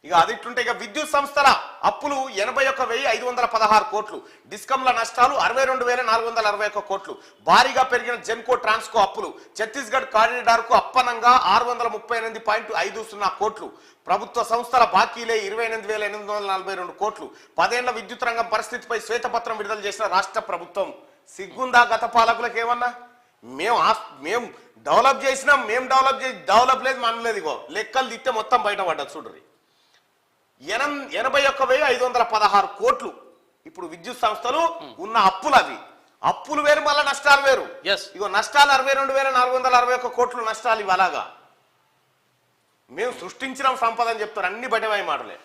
ఇక అదిట్లుంటే ఇక విద్యుత్ సంస్థల అప్పులు 81,516 కోట్లు, డిస్కంల నష్టాలు 62,461 కోట్లు, భారీగా పెరిగిన జెన్కో ట్రాన్స్కో అప్పులు, ఛత్తీస్గఢ్ కారిడార్ కు అప్పనంగా 638.50 కోట్లు, ప్రభుత్వ సంస్థల బాకీలే 28,842 కోట్లు, 10 ఏళ్ల విద్యుత్ రంగం పరిస్థితిపై శ్వేతపత్రం విడుదల చేసిన రాష్ట్ర ప్రభుత్వం. సిగ్గుందా గత పాలకులకు ఏమన్నా? మేము డెవలప్ చేసినాం, మేము డెవలప్ లేదు మనలేదు. ఇగో లెక్కలు తిస్తే మొత్తం బయటపడ్డది చూడ్రి. 81,516 కోట్లు ఇప్పుడు విద్యుత్ సంస్థలు ఉన్న అప్పులు. అవి అప్పులు వేరు, మళ్ళీ నష్టాలు వేరు. ఇగో నష్టాలు 62,461 కోట్లు నష్టాలు. ఇవి అలాగా మేము సృష్టించిన సంపద అని చెప్తారు, అన్ని బయటమై మాటలే.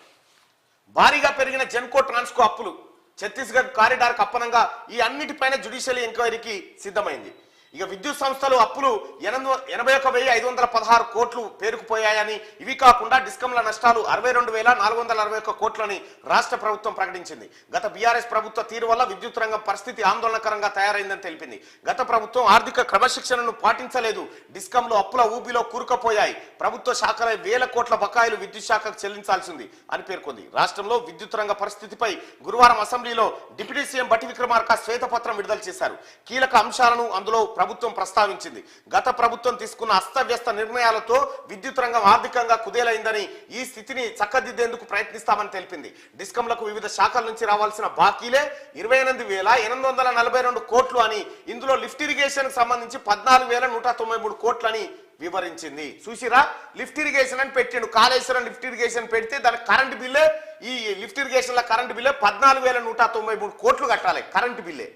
భారీగా పెరిగిన జెన్కో ట్రాన్స్కో అప్పులు, ఛత్తీస్గఢ్ కారిడార్ అప్పనంగా ఈ అన్నిటిపైన జ్యుడిషియల్ ఎంక్వైరీకి సిద్ధమైంది. ఇక విద్యుత్ సంస్థలు అప్పులు 81,516 కోట్లు పేరుకుపోయాయని, ఇవి కాకుండా డిస్కంల నష్టాలు 62,461 కోట్లని రాష్ట్ర ప్రభుత్వం ప్రకటించింది. గత బీఆర్ఎస్ ప్రభుత్వ తీరు వల్ల విద్యుత్ రంగం పరిస్థితి ఆందోళనకరంగా తయారైందని తెలిపింది. గత ప్రభుత్వం ఆర్థిక క్రమశిక్షణను పాటించలేదు, డిస్కంలు అప్పుల ఊబిలో కూరుకుపోయాయి, ప్రభుత్వ శాఖల వేల కోట్ల బకాయిలు విద్యుత్ శాఖకు చెల్లించాల్సింది అని పేర్కొంది. రాష్ట్రంలో విద్యుత్ రంగ పరిస్థితిపై గురువారం అసెంబ్లీలో డిప్యూటీ సీఎం బట్టి విక్రమార్క శ్వేతపత్రం విడుదల చేశారు. కీలక అంశాలను అందులో ప్రభుత్వం ప్రస్తావించింది. గత ప్రభుత్వం తీసుకున్న అస్తవ్యస్త నిర్ణయాలతో విద్యుత్ రంగం ఆర్థికంగా కుదేలైందని, ఈ స్థితిని చక్కదిద్దేందుకు ప్రయత్నిస్తామని తెలిపింది. డిస్కంలకు వివిధ శాఖల నుంచి రావాల్సిన బాకీలే 28,842 కోట్లు అని, ఇందులో లిఫ్ట్ ఇరిగేషన్ సంబంధించి 14,193 కోట్లని వివరించింది. చూసిరా, లిఫ్ట్ ఇరిగేషన్ అని పెట్టిండు. కాళేశ్వరం లిఫ్ట్ ఇరిగేషన్ పెడితే దాని కరెంట్ బిల్లే, ఈ లిఫ్ట్ ఇరిగేషన్ కరెంట్ బిల్లే 14,193 కోట్లు కట్టాలి. కరెంట్ బిల్లే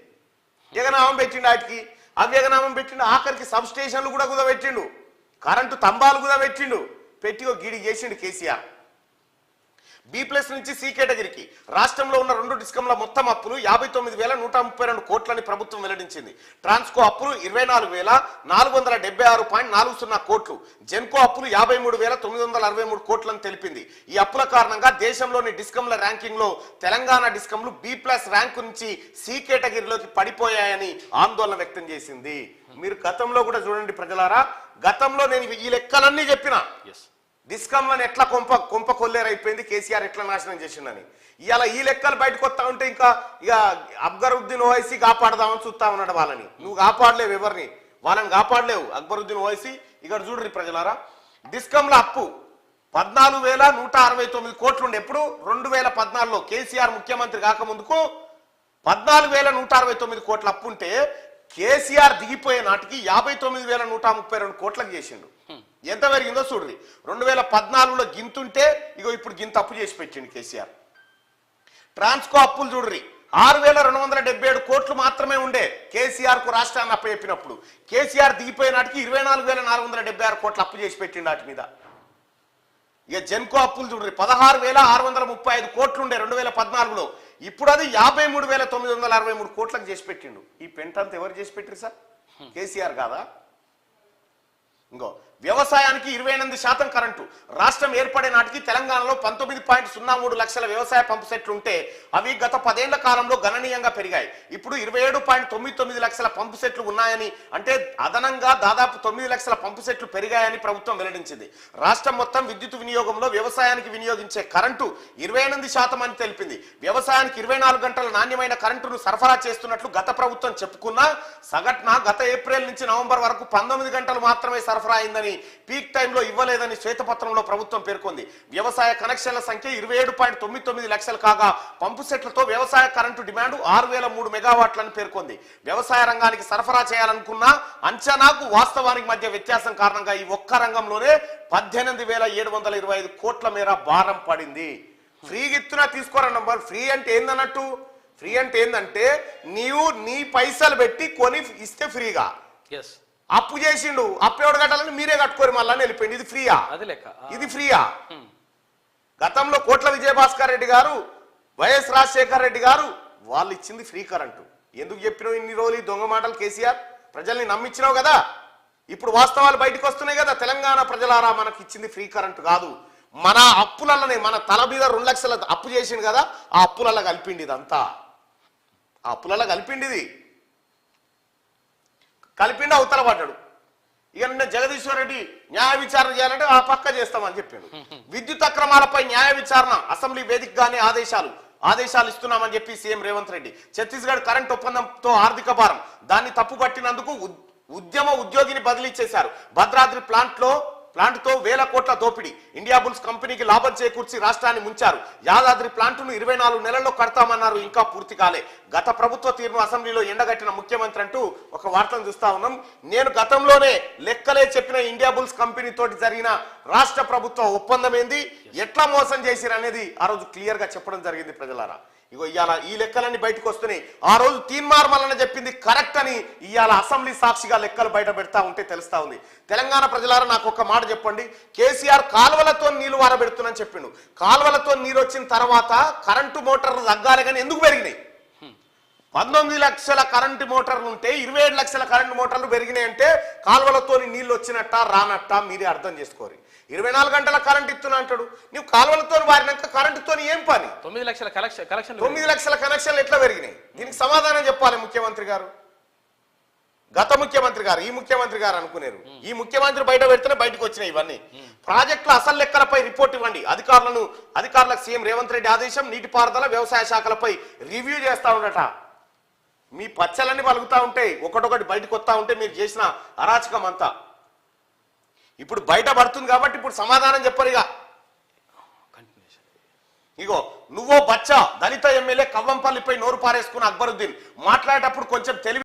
జగనామం పెట్టిండు, వాటికి అవ్యగనామం పెట్టిండు. ఆఖరికి సబ్ స్టేషన్లు కూడా కుదబెట్టిండు, కరెంటు స్తంభాలు కూడా పెట్టి గిడి చేసిండు కేసీఆర్. B+ నుంచి C కేటగిరీకి రాష్ట్రంలో ఉన్న 2 డిస్కంల మొత్తం అప్పులు 59,132 కోట్లని ప్రభుత్వం వెల్లడించింది. ట్రాన్స్కో అప్పులు 24,476.40 కోట్లు, జెన్కో అప్పులు 53,963 కోట్లని తెలిపింది. ఈ అప్పుల కారణంగా దేశంలోని డిస్కంల ర్యాంకింగ్ లో తెలంగాణ డిస్కంలు B+ ర్యాంకు నుంచి C కేటగిరీలోకి పడిపోయాయని ఆందోళన వ్యక్తం చేసింది. మీరు గతంలో కూడా చూడండి ప్రజలారా, గతంలో నేను ఈ లెక్కలన్నీ చెప్పిన. డిస్కంలను ఎట్లా కొంప కొల్లేరైపోయింది, కేసీఆర్ ఎట్లా నాశనం చేసిందని. ఇవాళ ఈ లెక్కలు బయటకు వస్తా ఉంటే ఇంకా ఇక అక్బరుద్దీన్ ఓవైసీ కాపాడదామని చూస్తా ఉన్నాడు వాళ్ళని. నువ్వు కాపాడలేవు, ఎవరిని వాళ్ళని కాపాడలేవు. అక్బరుద్దీన్ ఓవైసీ ఇక్కడ చూడరు ప్రజలారా, డిస్కంల అప్పు 14,169 కోట్లు ఉండే. ఎప్పుడు 2014లో కేసీఆర్ ముఖ్యమంత్రి కాకముందుకు 14,169 కోట్ల అప్పు ఉంటే, కేసీఆర్ దిగిపోయే నాటికి 59,132 కోట్లకు చేసిండు. ఎంత పెరిగిందో చూడ్రి. 2014లో గింతుంటే ఇగో ఇప్పుడు గింత అప్పు చేసి పెట్టిండు కేసీఆర్. ట్రాన్స్కో అప్పులు చూడ్రి, 6,277 కోట్లు మాత్రమే ఉండే కేసీఆర్ కు రాష్ట్రాన్ని అప్పచెప్పినప్పుడు. కేసీఆర్ దిగిపోయే నాటికి 24,476 కోట్లు అప్పు చేసి పెట్టిండు వాటి మీద. ఇక జెన్కో అప్పులు చూడ్రి, 16,635 కోట్లు ఉండే 2014లో, ఇప్పుడు అది 53,963 కోట్లకు చేసి పెట్టిండు. ఈ పెంటంతా ఎవరు చేసి పెట్టిరు సార్? కేసీఆర్ కాదా? ఇంకో వ్యవసాయానికి 28% కరెంటు. రాష్ట్రం ఏర్పడే నాటికి తెలంగాణలో 19.03 లక్షల వ్యవసాయ పంపు సెట్లు ఉంటే అవి గత 10 ఏళ్ల కాలంలో గణనీయంగా పెరిగాయి. ఇప్పుడు 27.99 లక్షల పంపు సెట్లు ఉన్నాయని, అంటే అదనంగా దాదాపు 9 లక్షల పంపు సెట్లు పెరిగాయని ప్రభుత్వం వెల్లడించింది. రాష్ట్రం మొత్తం విద్యుత్ వినియోగంలో వ్యవసాయానికి వినియోగించే కరెంటు 28% అని తెలిపింది. వ్యవసాయానికి 24 గంటల నాణ్యమైన కరెంటును సరఫరా చేస్తున్నట్లు గత ప్రభుత్వం చెప్పుకున్నా, సగటున గత ఏప్రిల్ నుంచి నవంబర్ వరకు 19 గంటలు మాత్రమే సరఫరా అయిందని, పీక్ టైంలో ఇవ్వలేదని శ్వేతపత్రంలో ప్రభుత్వం పేర్కొంది. వ్యవసాయ కనెక్షన్ల సంఖ్య 27.99 లక్షలు కాగా పంపు సెట్లతో వ్యవసాయ కరెంటు డిమాండ్ 6,003 మెగావాట్లని పేర్కొంది. వ్యవసాయ రంగానికి సరఫరా చేయాలనుకున్న అంచనాకు వాస్తవానికి మధ్య వ్యత్యాసం కారణంగా ఈ ఒక్క రంగంలోనే 18,725 కోట్ల మేర భారం పడింది. ఫ్రీ గిత్తున తీసుకోరా నంబర్. ఫ్రీ అంటే ఏందన్నట్టు? ఫ్రీ అంటే ఏందంటే నీవు నీ పైసలు పెట్టి కొని ఇస్తే ఫ్రీగా. అప్పు చేసిండు, అప్పు ఎవడు కట్టాలని మీరే కట్టుకోరు మళ్ళీ వెళ్ళిపోయింది. ఇది ఫ్రీయా? ఇది ఫ్రీయా? గతంలో కోట్ల విజయభాస్కర్ రెడ్డి గారు, వైఎస్ రాజశేఖర్ రెడ్డి గారు వాళ్ళు ఇచ్చింది ఫ్రీ కరెంటు. ఎందుకు చెప్పినావు ఇన్ని రోజులు ఈ దొంగ మాటలు కేసీఆర్? ప్రజల్ని నమ్మించినావు కదా, ఇప్పుడు వాస్తవాలు బయటకు వస్తున్నాయి కదా. తెలంగాణ ప్రజలారా, మనకి ఇచ్చింది ఫ్రీ కరెంటు కాదు, మన అప్పులనే, మన తల మీద 2 లక్షల అప్పు చేసిండు కదా, ఆ అప్పులలో కలిపిండి. ఇదంతా ఆ అప్పులలో కలిపిండి, ఇది కలిపిండి అవతల పడ్డాడు. ఇక నిన్న జగదీశ్వర్ రెడ్డి న్యాయ విచారణ చేయాలంటే ఆ పక్క చేస్తామని చెప్పాడు. విద్యుత్ అక్రమాలపై న్యాయ విచారణ అసెంబ్లీ వేదికగానే ఆదేశాలు ఇస్తున్నామని చెప్పి సీఎం రేవంత్ రెడ్డి. ఛత్తీస్గఢ్ కరెంట్ ఒప్పందంతో ఆర్థిక భారం దాన్ని తప్పుపట్టినందుకు ఉద్యోగిని బదిలీ చేశారు. భద్రాద్రి ప్లాంట్తో వేల కోట్ల దోపిడీ. ఇండియా బుల్స్ కంపెనీకి లాభం చేకూర్చి రాష్ట్రాన్ని ముంచారు. యాదాద్రి ప్లాంటును 24 నెలల్లో కడతామన్నారు, ఇంకా పూర్తి కాలే. గత ప్రభుత్వ తీరును అసెంబ్లీలో ఎండగట్టిన ముఖ్యమంత్రి అంటూ ఒక వార్తను చూస్తా ఉన్నాం. నేను గతంలోనే లెక్కలే చెప్పిన ఇండియా బుల్స్ కంపెనీ తోటి జరిగిన రాష్ట్ర ప్రభుత్వ ఒప్పందం ఏంది, ఎట్లా మోసం చేసిరు అనేది ఆ రోజు క్లియర్ గా చెప్పడం జరిగింది ప్రజలారా. ఇగో ఇవాళ ఈ లెక్కలన్నీ బయటకు వస్తున్నాయి. ఆ రోజు తీన్మార్మలన చెప్పింది కరెక్ట్ అని ఇవాళ అసెంబ్లీ సాక్షిగా లెక్కలు బయట పెడతా ఉంటే తెలుస్తా ఉంది. తెలంగాణ ప్రజలారా నాకు ఒక మాట చెప్పండి. కేసీఆర్ కాలువలతో నీళ్లు వారబెడుతున్నాని చెప్పిండు. కాలువలతో నీరు వచ్చిన తర్వాత కరెంటు మోటార్లు తగ్గాలి కానీ ఎందుకు పెరిగినాయి? 19 లక్షల కరెంటు మోటార్లు ఉంటే 27 లక్షల కరెంటు మోటార్లు పెరిగినాయి అంటే కాలువలతో నీళ్లు వచ్చినట్ట రానట్ట మీరే అర్థం చేసుకోరు. 24 గంటల కరెంట్ ఇస్తున్నా అంటాడు. నువ్వు కాలువలతో వారినాక కరెంటుతో ఏం పని? 9 లక్షల కలెక్షన్ 9 లక్షల కనెక్షన్లు ఎట్లా పెరిగినాయి? దీనికి సమాధానం చెప్పాలి ముఖ్యమంత్రి గారు. గత ముఖ్యమంత్రి గారు, ఈ ముఖ్యమంత్రి గారు అనుకునేరు. ఈ ముఖ్యమంత్రి బయట పెడితేనే బయటకు వచ్చినాయి ఇవన్నీ. ప్రాజెక్టుల అసలు లెక్కలపై రిపోర్ట్ ఇవ్వండి. అధికారులకు సీఎం రేవంత్ రెడ్డి ఆదేశం. నీటిపారుదల వ్యవసాయ శాఖలపై రివ్యూ చేస్తా ఉండట. మీ పచ్చలన్నీ పలుకుతా ఉంటాయి, ఒకటొకటి బయటకు వస్తా ఉంటే మీరు చేసిన అరాచకం అంతా ఇప్పుడు బయట పడుతుంది కాబట్టి ఇప్పుడు సమాధానం చెప్పరు. ఇగో నువ్వో బచ్చా దళిత ఎమ్మెల్యే కవ్వంపల్లిపై నోరు పారేసుకున్న అక్బరుద్దీన్ మాట్లాడేటప్పుడు కొంచెం తెలివి